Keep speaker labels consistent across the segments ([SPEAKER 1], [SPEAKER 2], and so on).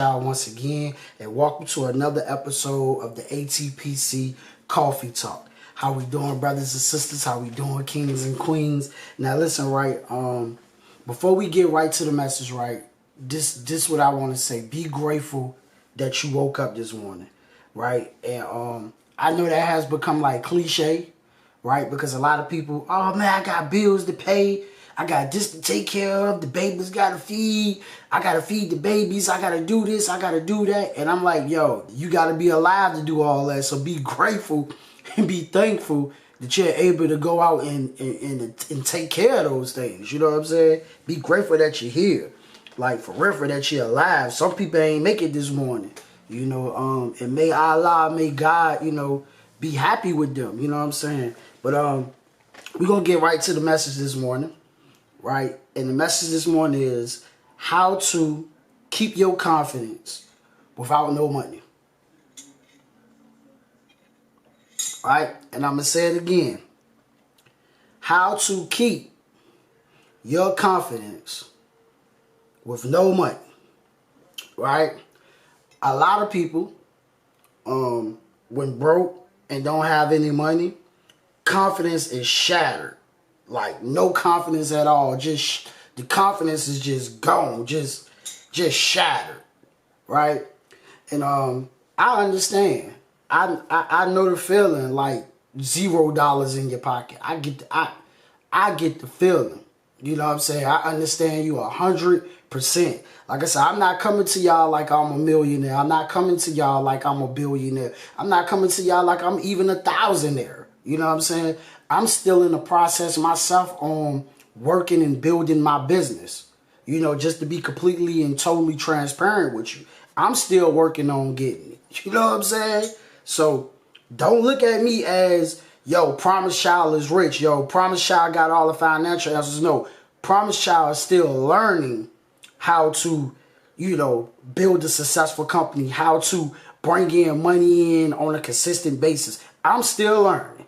[SPEAKER 1] Y'all once again, and welcome to another episode of the ATPC Coffee Talk. How we doing, brothers and sisters? How we doing, kings and queens? Now listen, right, before we get right to the message, right, this what I want to say. Be grateful that you woke up this morning, right? And I know that has become like cliche, right? Because a lot of people, oh man, I got bills to pay. I got this to take care of. The babies got to feed. I got to feed the babies. I got to do this. I got to do that. And I'm like, yo, you got to be alive to do all that. So be grateful and be thankful that you're able to go out and take care of those things. You know what I'm saying? Be grateful that you're here. Like, for real, for that you're alive. Some people ain't make it this morning. You know, and may Allah, may God, you know, be happy with them. You know what I'm saying? But we're going to get right to the message this morning. Right? And the message this morning is how to keep your confidence without no money. Right? And I'm going to say it again. How to keep your confidence with no money. Right? A lot of people, when broke and don't have any money, confidence is shattered. Like, no confidence at all. Just the confidence is just gone, just shattered, right? And I understand. I know the feeling, like $0 in your pocket. I get the feeling. You know what I'm saying? I understand you 100%. Like I said, I'm not coming to y'all like I'm a millionaire. I'm not coming to y'all like I'm a billionaire. I'm not coming to y'all like I'm even a thousandaire. You know what I'm saying? I'm still in the process myself on working and building my business. You know, just to be completely and totally transparent with you. I'm still working on getting it. You know what I'm saying? So don't look at me as, yo, Promise Child is rich. Yo, Promise Child got all the financial answers. No, Promise Child is still learning how to, you know, build a successful company, how to bring in money in on a consistent basis. I'm still learning.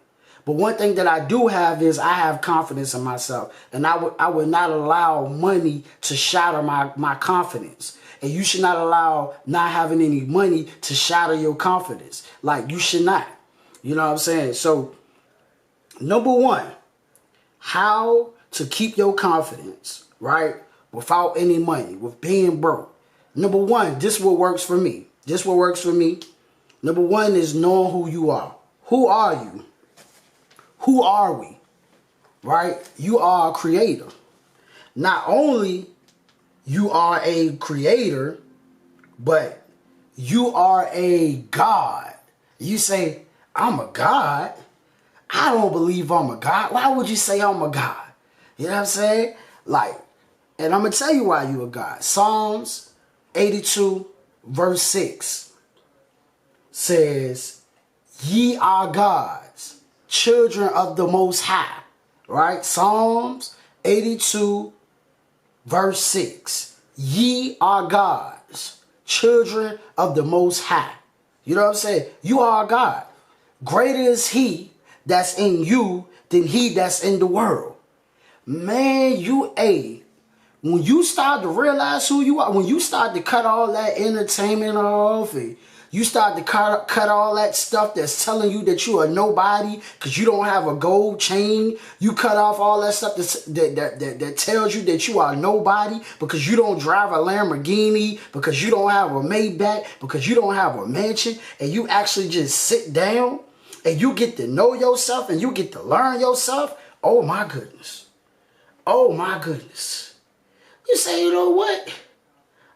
[SPEAKER 1] But one thing that I do have is I have confidence in myself. And I would not allow money to shatter my confidence. And you should not allow not having any money to shatter your confidence. Like, you should not. You know what I'm saying? So, number one, how to keep your confidence, right, without any money, with being broke. Number one, this what works for me. This what works for me. Number one is knowing who you are. Who are you? Who are we? Right? You are a creator. Not only you are a creator, but you are a God. You say, I'm a God? I don't believe I'm a God. Why would you say I'm a God? You know what I'm saying? Like, and I'm going to tell you why you a God. Psalms 82 verse 6 says, ye are gods, children of the Most High, right? Psalms 82 verse 6. Ye are gods, children of the Most High. You know what I'm saying? You are God. Greater is he that's in you than he that's in the world. Man, when you start to realize who you are, when you start to cut all that entertainment off, and you start to cut all that stuff that's telling you that you are nobody because you don't have a gold chain. You cut off all that stuff that tells you that you are nobody because you don't drive a Lamborghini, because you don't have a Maybach, because you don't have a mansion, and you actually just sit down and you get to know yourself and you get to learn yourself. Oh my goodness. Oh my goodness. You say, you know what?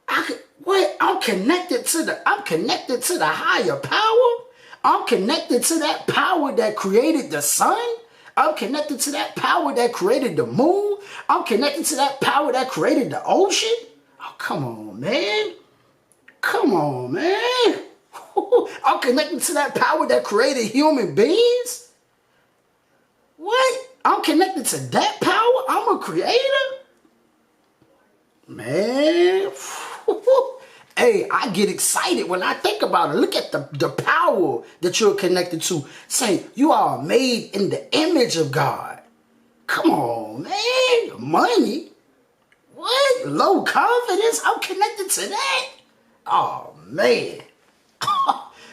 [SPEAKER 1] I'm connected to the higher power. I'm connected to that power that created the sun. I'm connected to that power that created the moon. I'm connected to that power that created the ocean. Oh, come on, man. Come on, man. I'm connected to that power that created human beings. What? I'm connected to that power? I'm a creator? Man. Hey, I get excited when I think about it. Look at the power that you're connected to. Say, you are made in the image of God. Come on, man. Money? What? Low confidence? I'm connected to that? Oh, man.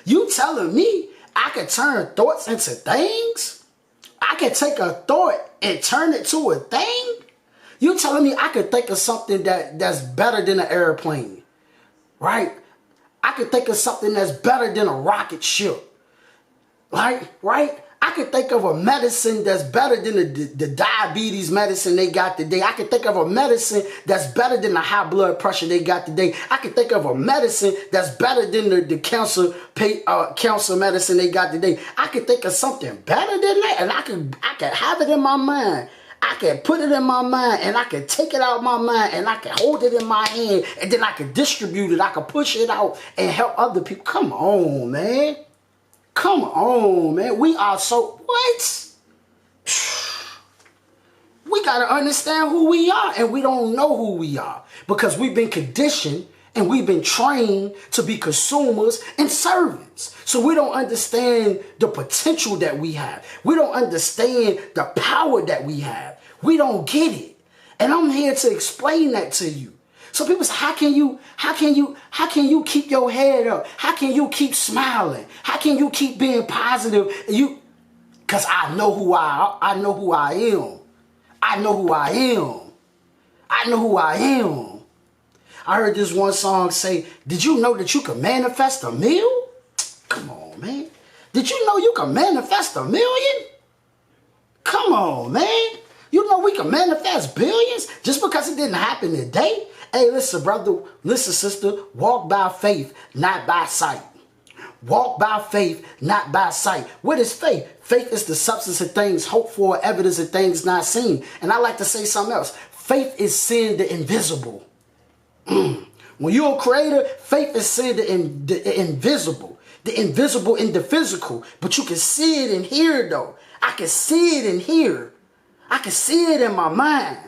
[SPEAKER 1] You telling me I could turn thoughts into things? I could take a thought and turn it to a thing? You telling me I could think of something that's better than an airplane, right? I could think of something that's better than a rocket ship, right? I could think of a medicine that's better than the diabetes medicine they got today. I could think of a medicine that's better than the high blood pressure they got today. I could think of a medicine that's better than the cancer medicine they got today. I could think of something better than that, and I could have it in my mind. I can put it in my mind, and I can take it out of my mind, and I can hold it in my hand, and then I can distribute it. I can push it out and help other people. Come on, man. Come on, man. We are so, what? We got to understand who we are, and we don't know who we are because we've been conditioned and we've been trained to be consumers and servants. So we don't understand the potential that we have. We don't understand the power that we have. We don't get it. And I'm here to explain that to you. So people say, how can you keep your head up? How can you keep smiling? How can you keep being positive? Because I know who I am. I know who I am. I know who I am. I heard this one song say, did you know that you can manifest a meal? Come on, man. Did you know you can manifest $1 million? Come on, man. You know we can manifest billions just because it didn't happen today? Hey, listen, brother, listen, sister, walk by faith, not by sight. Walk by faith, not by sight. What is faith? Faith is the substance of things hoped for, evidence of things not seen. And I like to say something else. Faith is seeing the invisible. When you're a creator, faith is seeing the invisible in the physical. But you can see it and hear it, though. I can see it and hear. I can see it in my mind.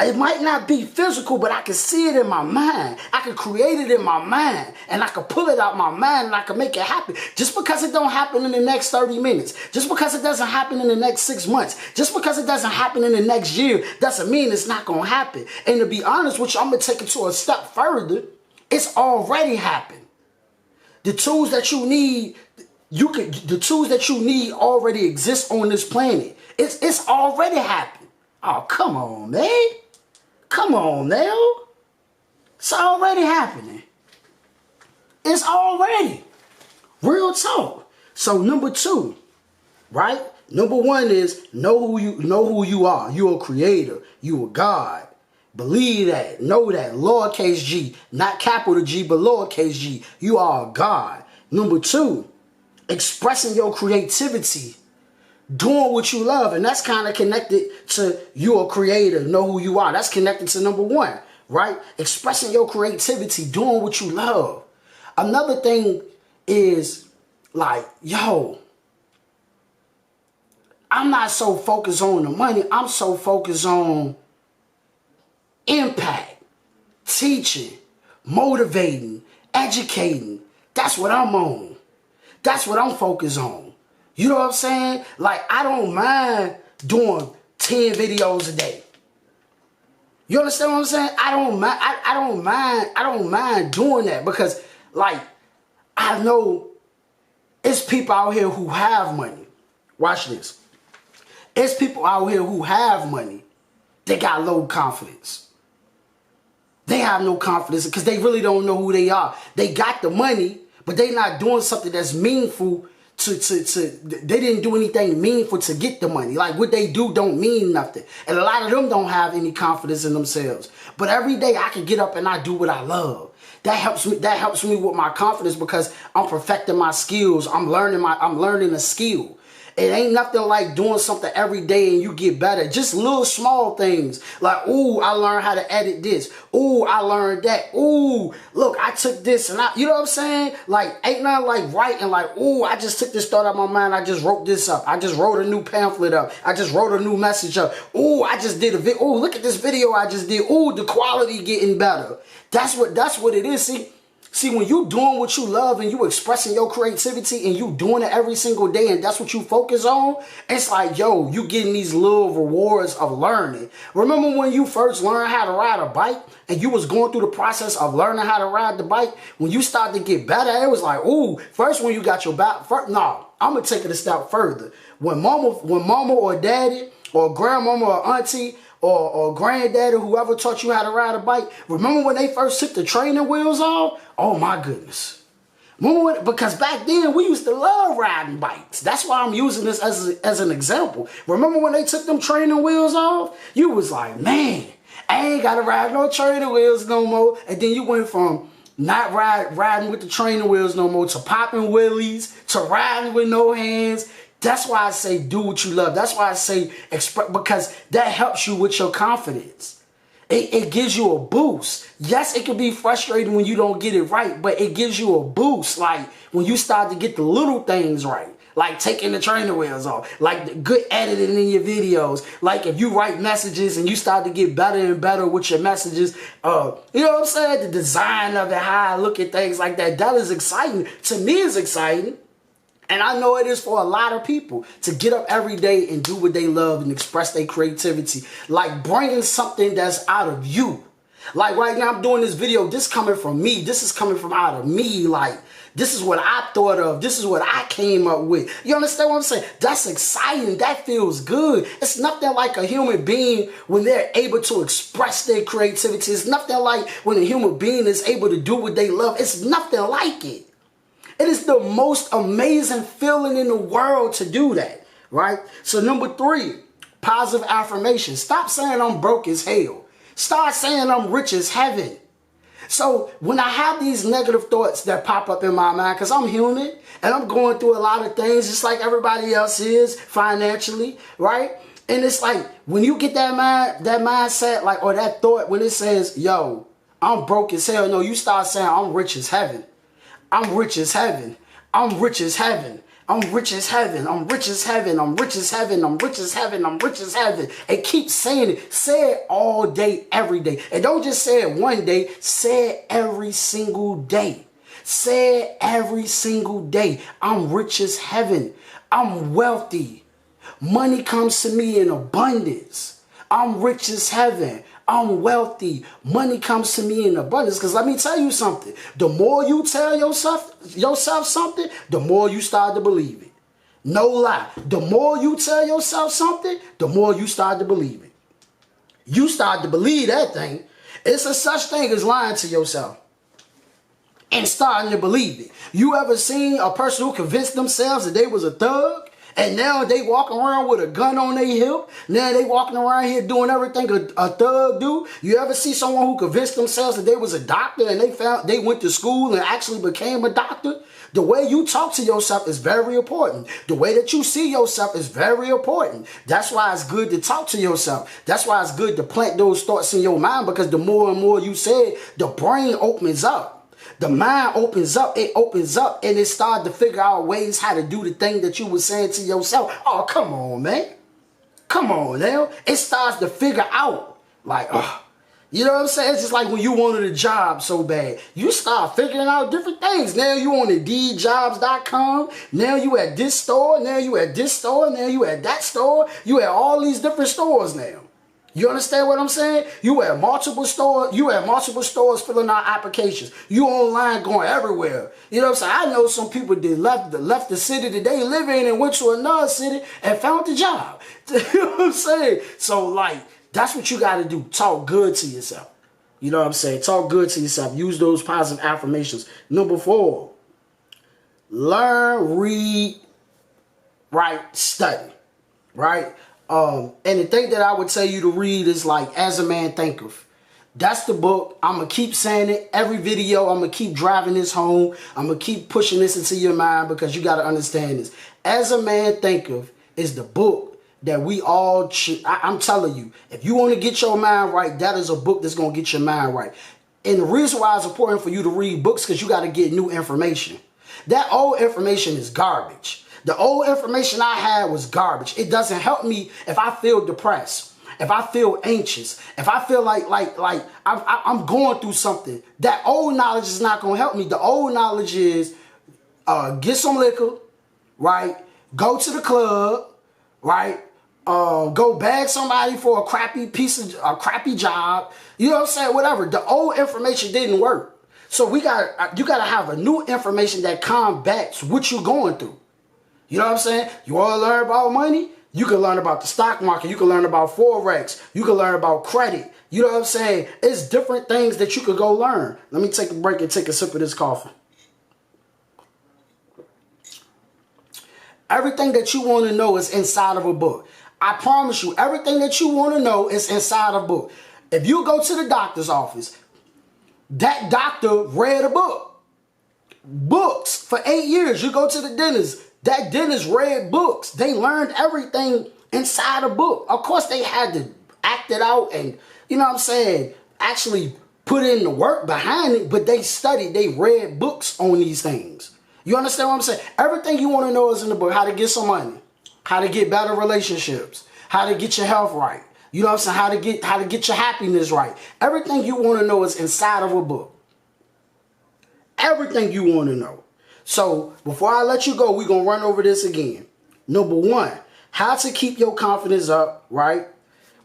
[SPEAKER 1] It might not be physical, but I can see it in my mind. I can create it in my mind, and I can pull it out my mind, and I can make it happen. Just because it don't happen in the next 30 minutes, just because it doesn't happen in the next 6 months, just because it doesn't happen in the next year, doesn't mean it's not going to happen. And to be honest with you, I'm going to take it to a step further. It's already happened. The tools that you need, the tools that you need already exist on this planet. It's already happened. Oh, come on, man. Come on now. It's already happening. It's already. Real talk. So number 2, right? Number 1 is know who you are. You're a creator. You're a God. Believe that. Know that. Lowercase g. Not capital G, but lowercase g. You are a God. Number 2, expressing your creativity. Doing what you love, and that's kind of connected to you're a creator, know who you are. That's connected to number 1, right? Expressing your creativity, doing what you love. Another thing is like, yo, I'm not so focused on the money. I'm so focused on impact, teaching, motivating, educating. That's what I'm on. That's what I'm focused on. You know what I'm saying? Like, I don't mind doing 10 videos a day. You understand what I'm saying? I don't mind doing that because, like, I know it's people out here who have money. Watch this. It's people out here who have money. They got low confidence. They have no confidence because they really don't know who they are. They got the money, but they not doing something that's meaningful. They didn't do anything meaningful to get the money. Like, what they do don't mean nothing. And a lot of them don't have any confidence in themselves. But every day I can get up and I do what I love. That helps me with my confidence because I'm perfecting my skills. I'm learning a skill. It ain't nothing like doing something every day and you get better. Just little small things. Like, ooh, I learned how to edit this. Ooh, I learned that. Ooh, look, I took this and you know what I'm saying? Like, ain't nothing like writing like, ooh, I just took this thought out of my mind. I just wrote this up. I just wrote a new pamphlet up. I just wrote a new message up. Ooh, I just did a video. Ooh, look at this video I just did. Ooh, the quality getting better. That's what it is. See, See, when you doing what you love and you expressing your creativity and you doing it every single day and that's what you focus on, it's like, yo, you getting these little rewards of learning. Remember when you first learned how to ride a bike and you was going through the process of learning how to ride the bike? When you started to get better, it was like, ooh, first when you got your back, no, I'm going to take it a step further. When mama or daddy or grandmama or auntie or granddaddy, whoever taught you how to ride a bike, remember when they first took the training wheels off? Oh my goodness. Because back then we used to love riding bikes. That's why I'm using this as an example. Remember when they took them training wheels off? You was like, man, I ain't got to ride no training wheels no more. And then you went from not riding with the training wheels no more to popping wheelies to riding with no hands. That's why I say do what you love. That's why I say express, because that helps you with your confidence. It gives you a boost. Yes, it can be frustrating when you don't get it right, but it gives you a boost. Like when you start to get the little things right, like taking the trainer wheels off, like the good editing in your videos. Like if you write messages and you start to get better and better with your messages, you know what I'm saying? The design of it, how I look at things like that, that is exciting. To me, it's exciting. And I know it is for a lot of people to get up every day and do what they love and express their creativity. Like bringing something that's out of you. Like right now I'm doing this video, this coming from me. This is coming from out of me. Like this is what I thought of. This is what I came up with. You understand what I'm saying? That's exciting. That feels good. It's nothing like a human being when they're able to express their creativity. It's nothing like when a human being is able to do what they love. It's nothing like it. It is the most amazing feeling in the world to do that, right? So number 3, positive affirmations. Stop saying I'm broke as hell. Start saying I'm rich as heaven. So when I have these negative thoughts that pop up in my mind, because I'm human and I'm going through a lot of things just like everybody else is financially, right? And it's like when you get that mindset, like, or that thought when it says, yo, I'm broke as hell. No, you start saying I'm rich as heaven. I'm rich as heaven. I'm rich as heaven. I'm rich as heaven. I'm rich as heaven. I'm rich as heaven. I'm rich as heaven. I'm rich as heaven. And keep saying it. Say it all day, every day. And don't just say it one day. Say it every single day. Say it every single day. I'm rich as heaven. I'm wealthy. Money comes to me in abundance. I'm rich as heaven. I'm wealthy. Money comes to me in abundance. Because let me tell you something. The more you tell yourself something, the more you start to believe it. No lie. The more you tell yourself something, the more you start to believe it. You start to believe that thing. It's a such thing as lying to yourself and starting to believe it. You ever seen a person who convinced themselves that they was a thug? And now they walking around with a gun on their hip. Now they walking around here doing everything a thug do. You ever see someone who convinced themselves that they was a doctor and they went to school and actually became a doctor? The way you talk to yourself is very important. The way that you see yourself is very important. That's why it's good to talk to yourself. That's why it's good to plant those thoughts in your mind, because the more and more you say it, the brain opens up. The mind opens up, and it starts to figure out ways how to do the thing that you were saying to yourself. Oh, come on, man. Come on now. It starts to figure out, like, you know what I'm saying? It's just like when you wanted a job so bad. You start figuring out different things. Now you on Indeedjobs.com. Now you at this store. Now you at this store. Now you at that store. You at all these different stores now. You understand what I'm saying? You at multiple stores. You at multiple stores filling out applications. You online going everywhere. You know what I'm saying? I know some people that left the city that they live in and went to another city and found the job. You know what I'm saying? So like, that's what you got to do. Talk good to yourself. You know what I'm saying? Talk good to yourself. Use those positive affirmations. Number 4, learn, read, write, study. Right? And the thing that I would tell you to read is like As a Man Thinketh. That's the book. I'm going to keep saying it. Every video, I'm going to keep driving this home. I'm going to keep pushing this into your mind, because you got to understand this. As a Man Thinketh is the book that we all I'm telling you, if you want to get your mind right, that is a book that's going to get your mind right. And the reason why it's important for you to read books, because you got to get new information. That old information is garbage. The old information I had was garbage. It doesn't help me if I feel depressed. if I feel anxious, if I feel like I'm going through something, that old knowledge is not going to help me. The old knowledge is get some liquor, right? Go to the club, right? Go bag somebody for a crappy job. You know what I'm saying? Whatever. The old information didn't work. So you gotta have a new information that combats what you're going through. You know what I'm saying? You want to learn about money? You can learn about the stock market. You can learn about Forex. You can learn about credit. You know what I'm saying? It's different things that you could go learn. Let me take a break and take a sip of this coffee. Everything that you want to know is inside of a book. I promise you, everything that you want to know is inside a book. If you go to the doctor's office, that doctor read a book. Books for 8 years. You go to the dentist. That dentist read books. They learned everything inside a book. Of course, they had to act it out and, you know what I'm saying, actually put in the work behind it, but they studied, they read books on these things. You understand what I'm saying? Everything you want to know is in the book. How to get some money, how to get better relationships, how to get your health right. You know what I'm saying? How to get your happiness right. Everything you want to know is inside of a book. Everything you want to know. So before I let you go, we're going to run over this again. Number one, how to keep your confidence up, right?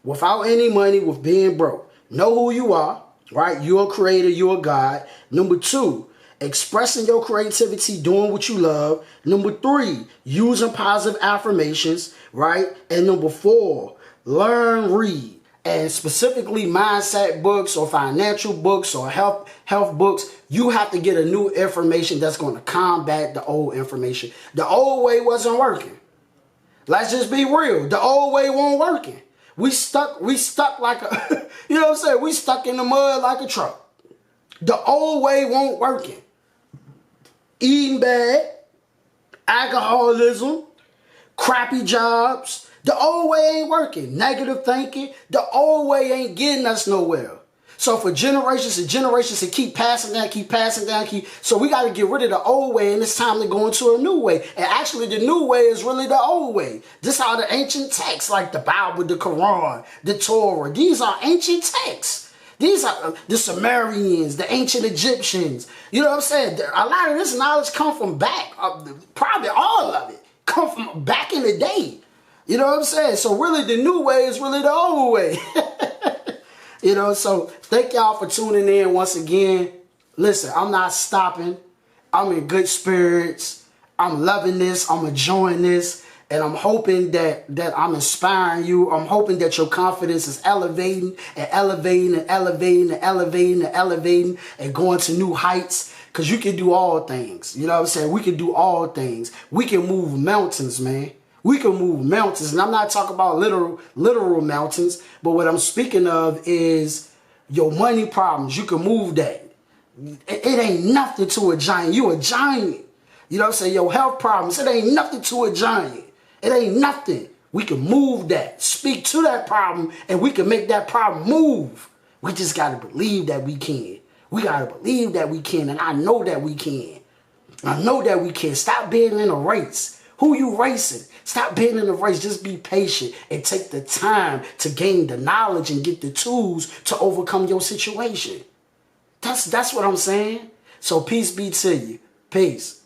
[SPEAKER 1] Without any money, with being broke. Know who you are, right? You're a creator, you're a God. Number two, expressing your creativity, doing what you love. Number three, using positive affirmations, right? And number four, learn, read. And specifically mindset books or financial books or health books, you have to get a new information that's going to combat the old information. The old way wasn't working. Let's just be real. The old way won't working. We stuck like a, you know what I'm saying? We stuck in the mud like a truck. The old way won't working. Eating bad, alcoholism, crappy jobs. The old way ain't working. Negative thinking. The old way ain't getting us nowhere. So for generations and generations to keep passing down. So we got to get rid of the old way, and it's time to go into a new way. And actually the new way is really the old way. This are the ancient texts like the Bible, the Quran, the Torah. These are ancient texts. These are the Sumerians, the ancient Egyptians. You know what I'm saying? A lot of this knowledge come from back, probably all of it, come from back in the day. You know what I'm saying? So really the new way is really the old way. You know, so thank y'all for tuning in once again. Listen, I'm not stopping. I'm in good spirits. I'm loving this. I'm enjoying this. And I'm hoping that I'm inspiring you. I'm hoping that your confidence is elevating and elevating and elevating and elevating and elevating and going to new heights. Because you can do all things. You know what I'm saying? We can do all things. We can move mountains, man. We can move mountains, and I'm not talking about literal mountains, but what I'm speaking of is your money problems. You can move that. It ain't nothing to a giant. You a giant. You know what I'm saying? Your health problems, it ain't nothing to a giant. It ain't nothing. We can move that. Speak to that problem, and we can make that problem move. We just got to believe that we can. We got to believe that we can, and I know that we can. I know that we can. Stop being in a race. Who you racing? Stop being in a race. Just be patient and take the time to gain the knowledge and get the tools to overcome your situation. That's what I'm saying. So peace be to you. Peace.